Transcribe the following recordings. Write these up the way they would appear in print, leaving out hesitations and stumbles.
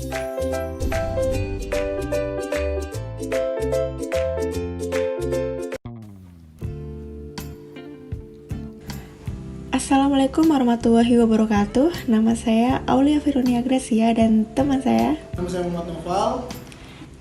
Assalamualaikum warahmatullahi wabarakatuh. Nama saya Aulia Firunia Gracia dan teman saya. Nama saya Muhammad Noval.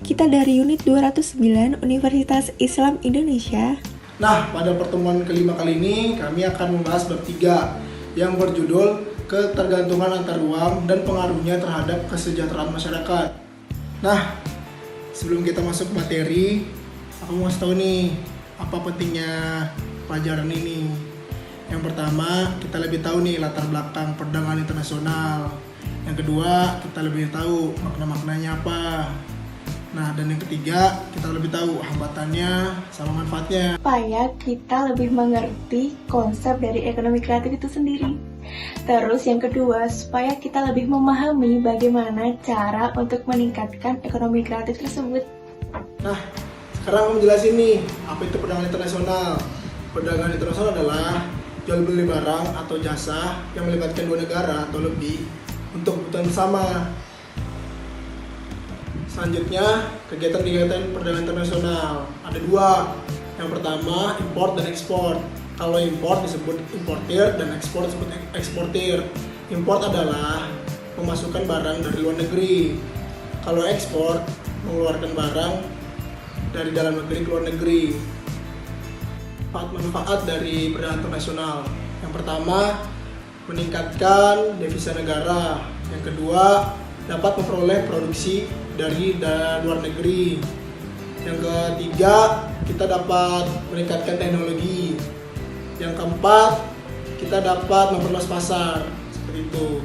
Kita dari unit 209 Universitas Islam Indonesia. Nah, pada pertemuan kelima kali ini kami akan membahas bab 3 yang berjudul ketergantungan antar uang dan pengaruhnya terhadap kesejahteraan masyarakat. Nah, sebelum kita masuk ke materi, aku mau kasih tahu nih apa pentingnya pelajaran ini. Yang pertama, kita lebih tahu nih latar belakang perdagangan internasional. Yang kedua, kita lebih tahu makna-maknanya apa. Nah, dan yang ketiga, kita lebih tahu hambatannya sama manfaatnya. Supaya kita lebih mengerti konsep dari ekonomi kreatif itu sendiri. Terus yang kedua, supaya kita lebih memahami bagaimana cara untuk meningkatkan ekonomi kreatif tersebut. Nah, sekarang aku menjelasin nih, apa itu perdagangan internasional. Perdagangan internasional adalah jual beli barang atau jasa yang melibatkan dua negara atau lebih untuk kebutuhan bersama. Selanjutnya, kegiatan-kegiatan perdagangan internasional ada dua. Yang pertama, import dan ekspor. Kalau import disebut importir dan ekspor disebut eksportir. Import adalah memasukkan barang dari luar negeri. Kalau ekspor, mengeluarkan barang dari dalam negeri ke luar negeri. Manfaat dari perdagangan internasional. Yang pertama, meningkatkan devisa negara. Yang kedua, dapat memperoleh produksi dari luar negeri. Yang ketiga, kita dapat meningkatkan teknologi. Yang keempat, kita dapat memperluas pasar. Seperti itu.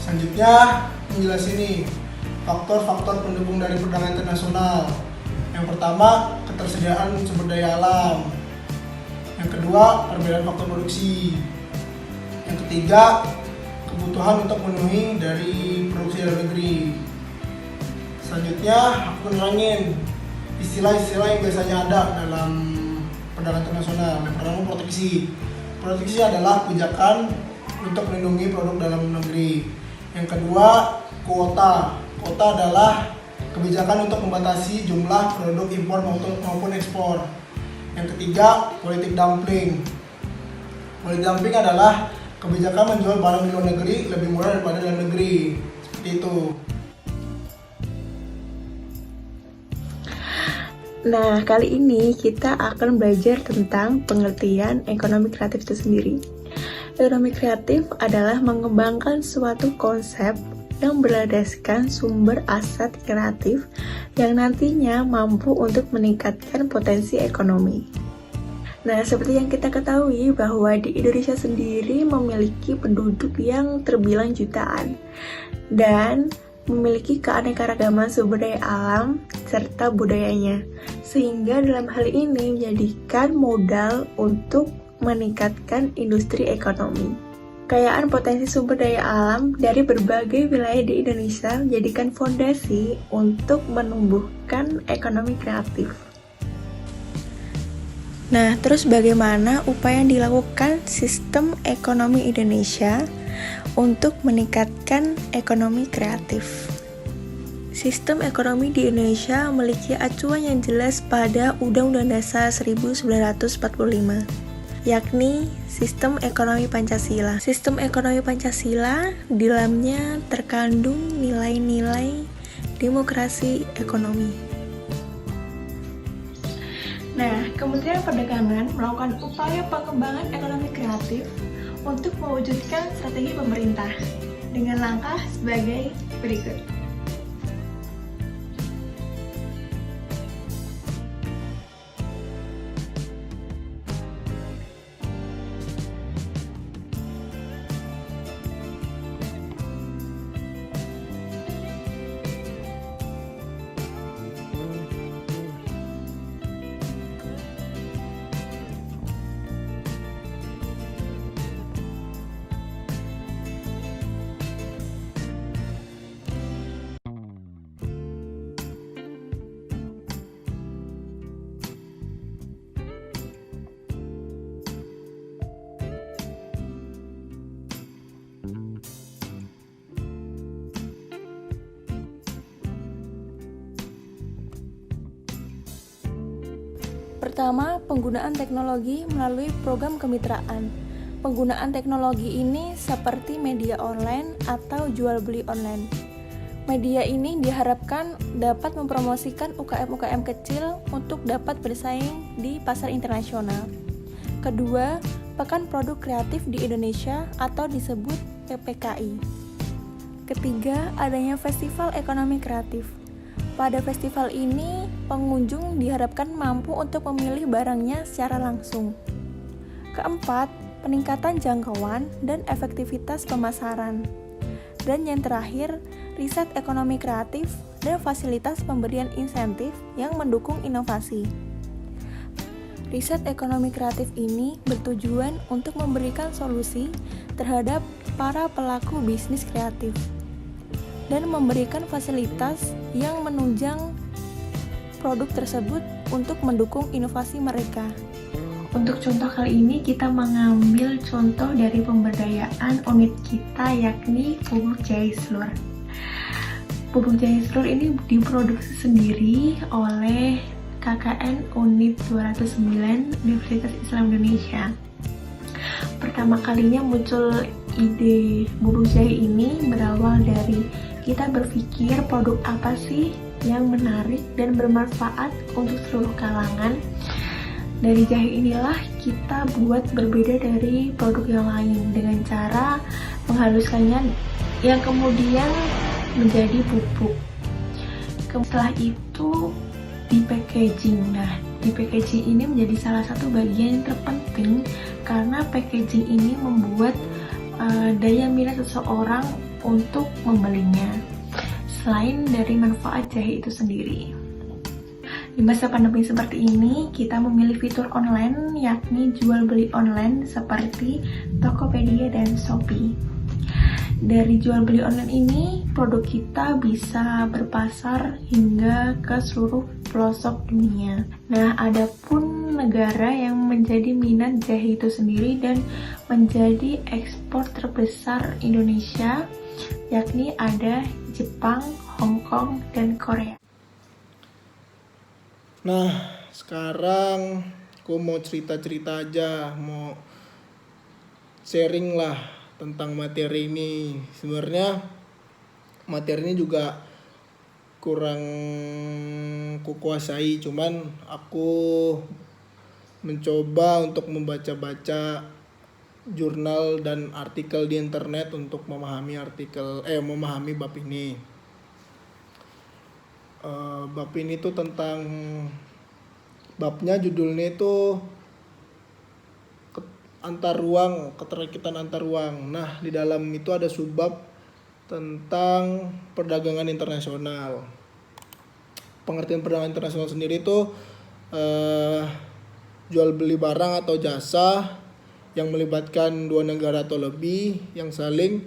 Selanjutnya, menjelaskan ini faktor-faktor pendukung dari perdagangan internasional. Yang pertama, ketersediaan sumber daya alam. Yang kedua, perbedaan faktor produksi. Yang ketiga, kebutuhan untuk memenuhi dari produksi dalam negeri. Selanjutnya, aku nerangin istilah-istilah yang biasanya ada dalam perdagangan internasional. Yang pertama, proteksi. Proteksi adalah kebijakan untuk melindungi produk dalam negeri. Yang kedua, kuota. Kuota adalah kebijakan untuk membatasi jumlah produk impor maupun ekspor. Yang ketiga, politik dumping. Politik dumping adalah kebijakan menjual barang di luar negeri lebih murah daripada dalam negeri. Seperti itu. Nah, kali ini kita akan belajar tentang pengertian ekonomi kreatif itu sendiri. Ekonomi kreatif adalah mengembangkan suatu konsep yang berlandaskan sumber aset kreatif yang nantinya mampu untuk meningkatkan potensi ekonomi. Nah, seperti yang kita ketahui bahwa di Indonesia sendiri memiliki penduduk yang terbilang jutaan dan memiliki keanekaragaman sumber daya alam serta budayanya, sehingga dalam hal ini menjadikan modal untuk meningkatkan industri ekonomi. Kekayaan potensi sumber daya alam dari berbagai wilayah di Indonesia menjadikan fondasi untuk menumbuhkan ekonomi kreatif. Nah, terus bagaimana upaya yang dilakukan sistem ekonomi Indonesia untuk meningkatkan ekonomi kreatif? Sistem ekonomi di Indonesia memiliki acuan yang jelas pada Undang-Undang Dasar 1945. Yakni sistem ekonomi Pancasila. Sistem ekonomi Pancasila di dalamnya terkandung nilai-nilai demokrasi ekonomi. Nah, Kementerian Perdagangan melakukan upaya pengembangan ekonomi kreatif untuk mewujudkan strategi pemerintah dengan langkah sebagai berikut. Pertama, penggunaan teknologi melalui program kemitraan. Penggunaan teknologi ini seperti media online atau jual beli online. Media ini diharapkan dapat mempromosikan UKM-UKM kecil untuk dapat bersaing di pasar internasional. Kedua, Pekan Produk Kreatif di Indonesia atau disebut PPKI. Ketiga, adanya Festival Ekonomi Kreatif. Pada festival ini, pengunjung diharapkan mampu untuk memilih barangnya secara langsung. Keempat, peningkatan jangkauan dan efektivitas pemasaran. Dan yang terakhir, riset ekonomi kreatif dan fasilitas pemberian insentif yang mendukung inovasi. Riset ekonomi kreatif ini bertujuan untuk memberikan solusi terhadap para pelaku bisnis kreatif dan memberikan fasilitas yang menunjang produk tersebut untuk mendukung inovasi mereka. Untuk contoh kali ini kita mengambil contoh dari pemberdayaan unit kita, yakni bubuk jahe slur. Bubuk jahe slur ini diproduksi sendiri oleh KKN Unit 209 Universitas Islam Indonesia. Pertama kalinya muncul ide bubuk jahe ini berawal dari kita berpikir produk apa sih yang menarik dan bermanfaat untuk seluruh kalangan. Dari jahe inilah kita buat berbeda dari produk yang lain dengan cara menghaluskannya yang kemudian menjadi bubuk. Setelah itu di packaging. Nah, di packaging ini menjadi salah satu bagian yang terpenting karena packaging ini membuat daya minat seseorang untuk membelinya. Selain dari manfaat jahe itu sendiri. Di masa pandemi seperti ini, kita memilih fitur online, yakni jual beli online seperti Tokopedia dan Shopee. Dari jual beli online ini, produk kita bisa berpasar hingga ke seluruh pelosok dunia. Nah, adapun negara yang menjadi minat jahe itu sendiri dan menjadi ekspor terbesar Indonesia, yakni ada Jepang, Hong Kong, dan Korea. Nah, sekarang aku mau cerita-cerita aja, mau sharing lah tentang materi ini. Sebenarnya materi ini juga kurang kukuasai, cuman aku mencoba untuk membaca-baca jurnal dan artikel di internet untuk memahami memahami bab ini. Bab ini tuh tentang babnya judulnya itu keterkaitan antar ruang. Nah, di dalam itu ada subbab tentang perdagangan internasional. Pengertian perdagangan internasional sendiri itu jual beli barang atau jasa yang melibatkan dua negara atau lebih yang saling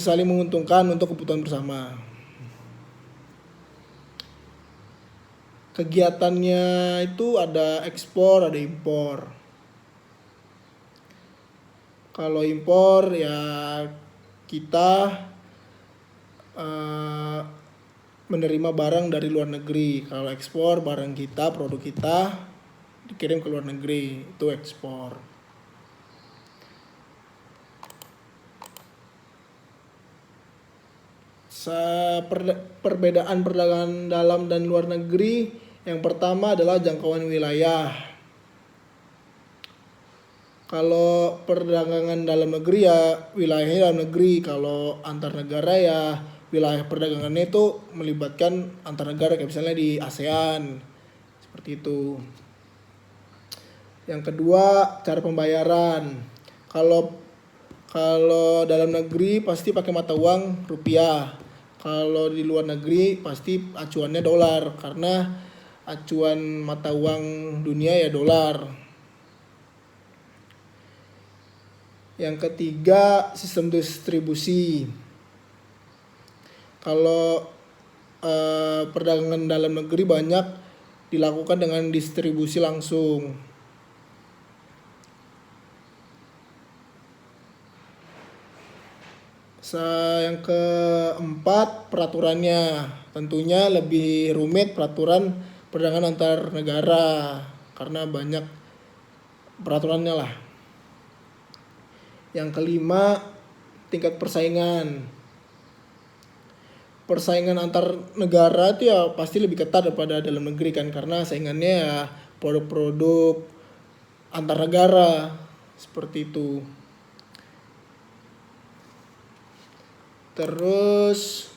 menguntungkan untuk kebutuhan bersama. Kegiatannya itu ada ekspor, ada impor. Kalau impor ya kita menerima barang dari luar negeri. Kalau ekspor barang kita, produk kita dikirim ke luar negeri, itu ekspor. Perbedaan perdagangan dalam dan luar negeri, yang pertama adalah jangkauan wilayah. Kalau perdagangan dalam negeri ya wilayahnya dalam negeri, kalau antar negara ya wilayah perdagangannya itu melibatkan antar negara, kayak misalnya di ASEAN, seperti itu. Yang kedua, cara pembayaran. Kalau dalam negeri pasti pakai mata uang rupiah. Kalau di luar negeri pasti acuannya dolar, karena acuan mata uang dunia ya dolar. Yang ketiga, sistem distribusi. Kalau perdagangan dalam negeri banyak dilakukan dengan distribusi langsung. Yang keempat, peraturannya. Tentunya lebih rumit peraturan perdagangan antar negara karena banyak peraturannya lah. Yang kelima, tingkat persaingan. Persaingan antar negara itu ya pasti lebih ketat daripada dalam negeri kan, karena saingannya ya produk-produk antar negara seperti itu. Terus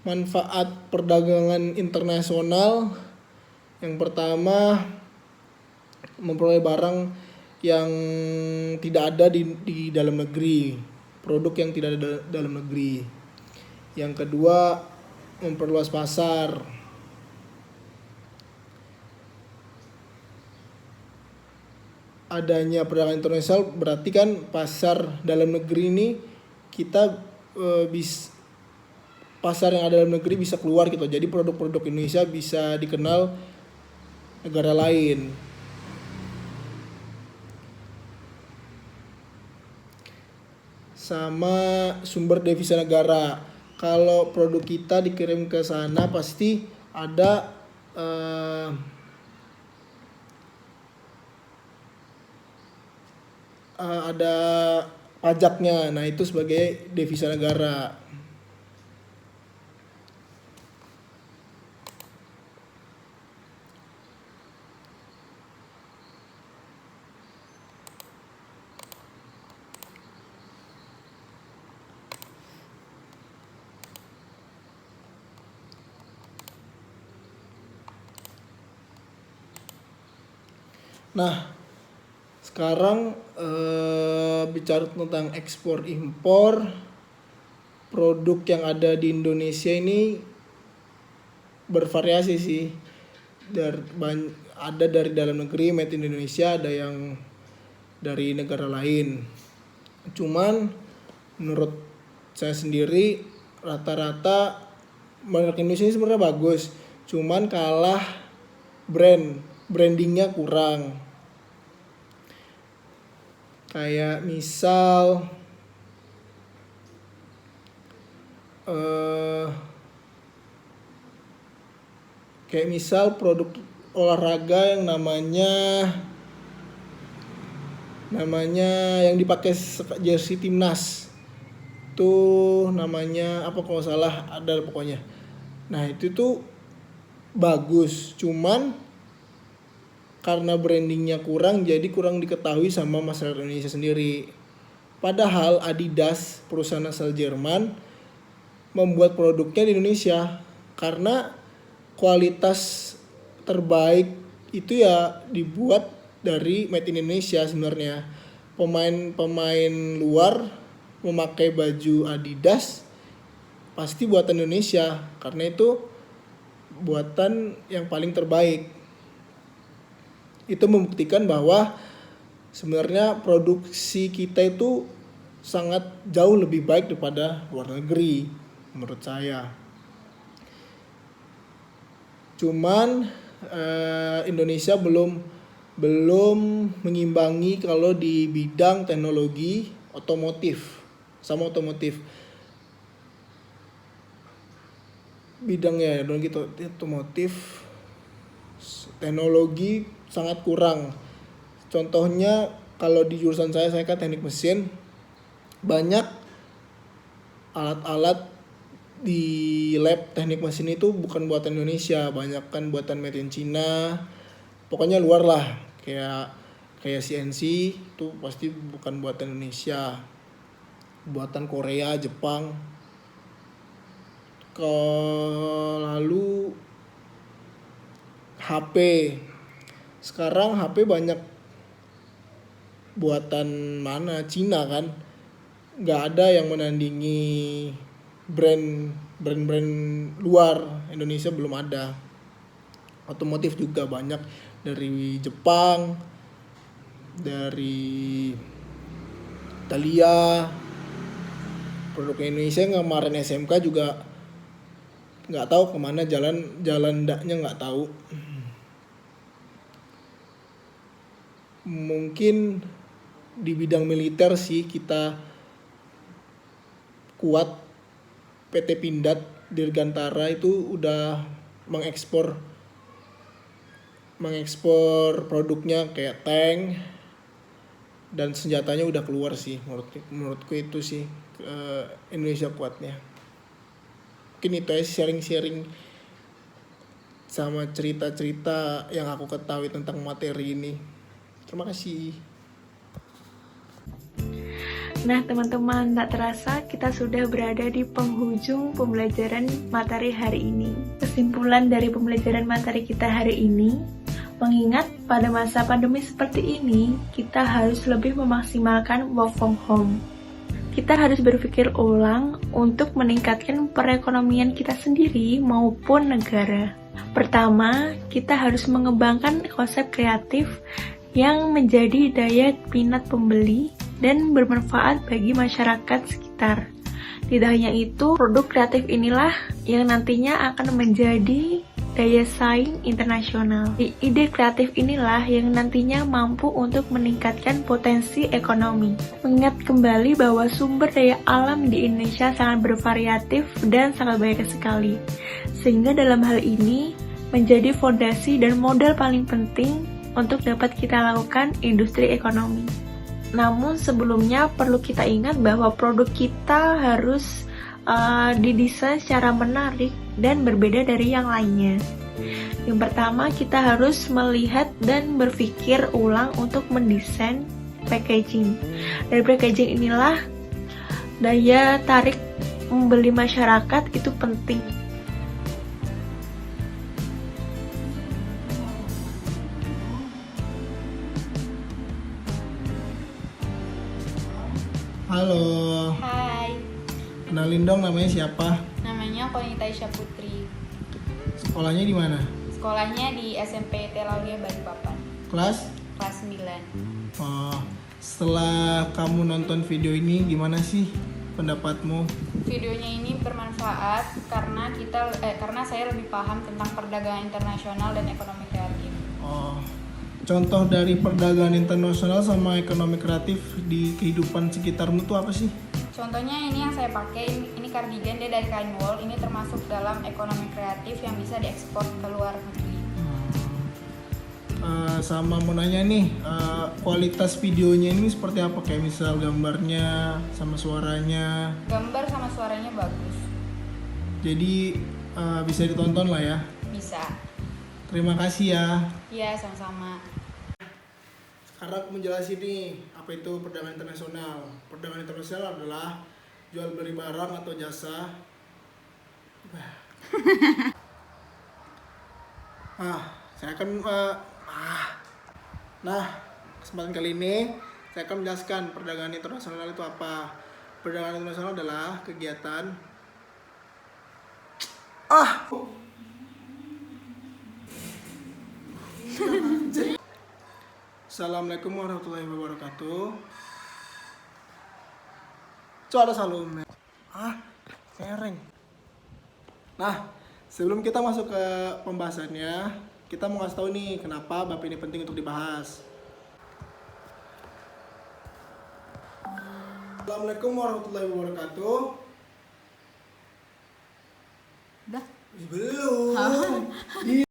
manfaat perdagangan internasional, yang pertama memperoleh barang yang tidak ada di dalam negeri, produk yang tidak ada dalam negeri. Yang kedua, memperluas pasar. Adanya perdagangan internasional berarti kan pasar dalam negeri ini kita pasar yang ada dalam negeri bisa keluar gitu. Jadi produk-produk Indonesia bisa dikenal negara lain. Sama sumber devisa negara. Kalau produk kita dikirim ke sana pasti ada pajaknya. Nah, itu sebagai devisa negara. Nah, sekarang bicara tentang ekspor impor, produk yang ada di Indonesia ini bervariasi sih. Ada dari dalam negeri, made in Indonesia, ada yang dari negara lain. Cuman menurut saya sendiri rata-rata merek Indonesia ini sebenarnya bagus, cuman kalah brandingnya kurang. Kayak misal produk olahraga yang namanya yang dipakai jersey timnas tuh namanya apa kalau salah, ada pokoknya. Nah, itu tuh bagus, cuman karena brandingnya kurang, jadi kurang diketahui sama masyarakat Indonesia sendiri. Padahal Adidas, perusahaan asal Jerman, membuat produknya di Indonesia karena kualitas terbaik itu ya dibuat dari made in Indonesia sebenarnya. Pemain luar memakai baju Adidas pasti buatan Indonesia, karena itu buatan yang paling terbaik. Itu membuktikan bahwa sebenarnya produksi kita itu sangat jauh lebih baik daripada luar negeri menurut saya. Cuman Indonesia belum mengimbangi kalau di bidang teknologi otomotif. Bidangnya otomotif, teknologi sangat kurang. Contohnya kalau di jurusan saya kan teknik mesin, banyak alat-alat di lab teknik mesin itu bukan buatan Indonesia, banyak kan buatan made in China, pokoknya luar lah, kayak CNC itu pasti bukan buatan Indonesia, buatan Korea, Jepang. Lalu HP, sekarang HP banyak buatan Cina kan, nggak ada yang menandingi brand luar Indonesia, belum ada. Otomotif juga banyak dari Jepang, dari Italia. Produk Indonesia kemarin SMK juga nggak tahu kemana jalan daknya, nggak tahu. mungkin di bidang militer sih kita kuat. PT Pindad Dirgantara itu udah mengekspor produknya kayak tank dan senjatanya udah keluar sih. Menurutku itu sih Indonesia kuatnya. Mungkin itu aja sharing sama cerita-cerita yang aku ketahui tentang materi ini. Terima kasih. Nah teman-teman, tak terasa kita sudah berada di penghujung pembelajaran materi hari ini. Kesimpulan dari pembelajaran materi kita hari ini, mengingat pada masa pandemi seperti ini, kita harus lebih memaksimalkan work from home. Kita harus berpikir ulang untuk meningkatkan perekonomian kita sendiri maupun negara. Pertama, kita harus mengembangkan konsep kreatif yang menjadi daya minat pembeli dan bermanfaat bagi masyarakat sekitar. Tidak hanya itu, produk kreatif inilah yang nantinya akan menjadi daya saing internasional. Ide kreatif inilah yang nantinya mampu untuk meningkatkan potensi ekonomi. Mengingat kembali bahwa sumber daya alam di Indonesia sangat bervariatif dan sangat banyak sekali. Sehingga dalam hal ini menjadi fondasi dan modal paling penting untuk dapat kita lakukan industri ekonomi. Namun sebelumnya perlu kita ingat bahwa produk kita harus didesain secara menarik dan berbeda dari yang lainnya. Yang pertama, kita harus melihat dan berpikir ulang untuk mendesain packaging. Dari packaging inilah daya tarik membeli masyarakat itu penting. Halo, Hai, kenalin dong namanya siapa? namanya Konita Isya Putri. Sekolahnya di mana? Sekolahnya di SMP Teologi Balikpapan, Kelas? kelas 9. Oh, setelah kamu nonton video ini gimana sih pendapatmu? Videonya ini bermanfaat karena saya lebih paham tentang perdagangan internasional dan ekonomi kreatif. Oh, contoh dari perdagangan internasional sama ekonomi kreatif di kehidupan sekitarmu tuh apa sih? Contohnya ini yang saya pakai, ini kardigan, dia dari kain wool. Ini termasuk dalam ekonomi kreatif yang bisa diekspor ke luar negeri. Sama mau nanya nih, kualitas videonya ini seperti apa? Kayak misal gambarnya sama suaranya. Gambar sama suaranya bagus, Jadi bisa ditonton lah ya. bisa. Terima kasih ya. Iya, sama-sama. Sekarang aku menjelasin nih apa itu perdagangan internasional. Perdagangan internasional adalah jual beli barang atau jasa. Saya akan kesempatan kali ini saya akan menjelaskan perdagangan internasional itu apa. Perdagangan internasional adalah kegiatan Assalamualaikum warahmatullahi wabarakatuh. Coba ada salum. Sereng. Nah, sebelum kita masuk ke pembahasannya, kita mau kasih tahu nih kenapa bab ini penting untuk dibahas. Assalamualaikum warahmatullahi wabarakatuh. Udah. Belum.